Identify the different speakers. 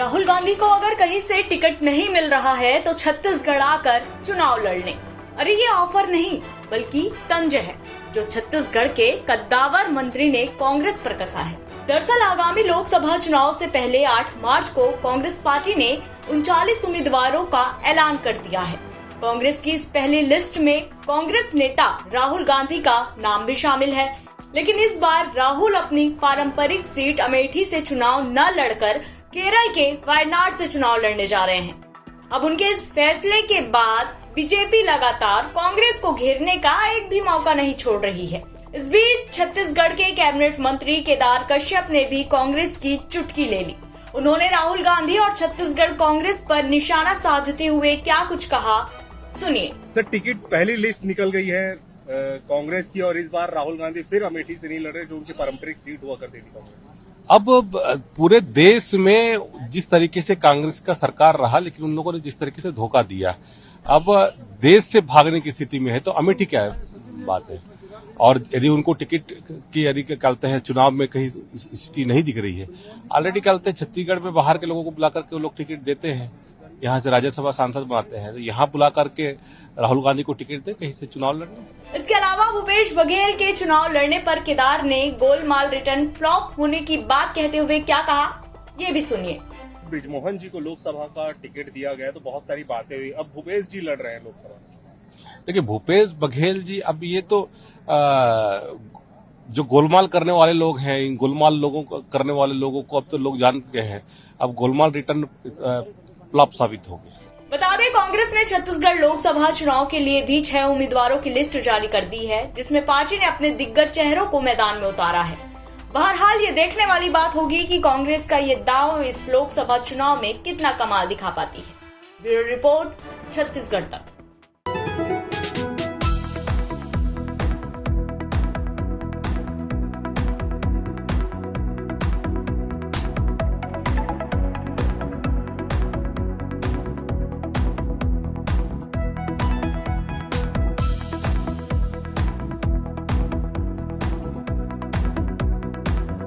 Speaker 1: राहुल गांधी को अगर कहीं से टिकट नहीं मिल रहा है तो छत्तीसगढ़ आकर चुनाव लड़ने। अरे ये ऑफर नहीं बल्कि तंज है जो छत्तीसगढ़ के कद्दावर मंत्री ने कांग्रेस पर कसा है। दरअसल आगामी लोकसभा चुनाव से पहले 8 मार्च को कांग्रेस पार्टी ने 39 उम्मीदवारों का ऐलान कर दिया है। कांग्रेस की इस पहली लिस्ट में कांग्रेस नेता राहुल गांधी का नाम भी शामिल है, लेकिन इस बार राहुल अपनी पारंपरिक सीट अमेठी से चुनाव न लड़कर केरल के वायनाड से चुनाव लड़ने जा रहे हैं। अब उनके इस फैसले के बाद बीजेपी लगातार कांग्रेस को घेरने का एक भी मौका नहीं छोड़ रही है। इस बीच छत्तीसगढ़ के कैबिनेट मंत्री केदार कश्यप ने भी कांग्रेस की चुटकी ले ली। उन्होंने राहुल गांधी और छत्तीसगढ़ कांग्रेस पर निशाना साधते हुए क्या कुछ कहा, सुनिए।
Speaker 2: सर, टिकट पहली लिस्ट निकल गई है कांग्रेस की और इस बार राहुल गांधी फिर अमेठी से नहीं लड़ रहे जो उनकी पारंपरिक सीट हुआ करती थी कांग्रेस।
Speaker 3: अब पूरे देश में जिस तरीके से कांग्रेस का सरकार रहा, लेकिन उन लोगों ने जिस तरीके से धोखा दिया, अब देश से भागने की स्थिति में है तो अमेठी क्या बात है। और यदि उनको टिकट की यदि कहते हैं चुनाव में कहीं स्थिति नहीं दिख रही है, ऑलरेडी कहते हैं छत्तीसगढ़ में बाहर के लोगों को बुला करके वो लोग टिकट देते हैं, यहाँ से राज्यसभा सांसद बनाते हैं, तो यहाँ बुला करके राहुल गांधी को टिकट दे कहीं से चुनाव लड़ने।
Speaker 1: इसके अलावा भूपेश बघेल के चुनाव लड़ने पर केदार ने गोलमाल रिटर्न फ्लॉप होने की बात कहते हुए क्या कहा, ये भी सुनिए।
Speaker 2: बृजमोहन जी को लोकसभा का टिकट दिया गया तो बहुत सारी बातें हुई, अब भूपेश जी लड़ रहे हैं लोकसभा।
Speaker 3: देखिए, भूपेश बघेल जी, अब ये तो जो गोलमाल करने वाले लोग हैं, इन गोलमाल लोगों को करने वाले लोगों को अब तो लोग जान गए हैं। अब गोलमाल रिटर्न फ्लॉप साबित हो गया।
Speaker 1: बता दें, कांग्रेस ने छत्तीसगढ़ लोकसभा चुनाव के लिए भी 6 उम्मीदवारों की लिस्ट जारी कर दी है, जिसमें पार्टी ने अपने दिग्गज चेहरों को मैदान में उतारा है। बहरहाल ये देखने वाली बात होगी कि कांग्रेस का ये दांव इस लोकसभा चुनाव में कितना कमाल दिखा पाती है। ब्यूरो रिपोर्ट, छत्तीसगढ़ तक।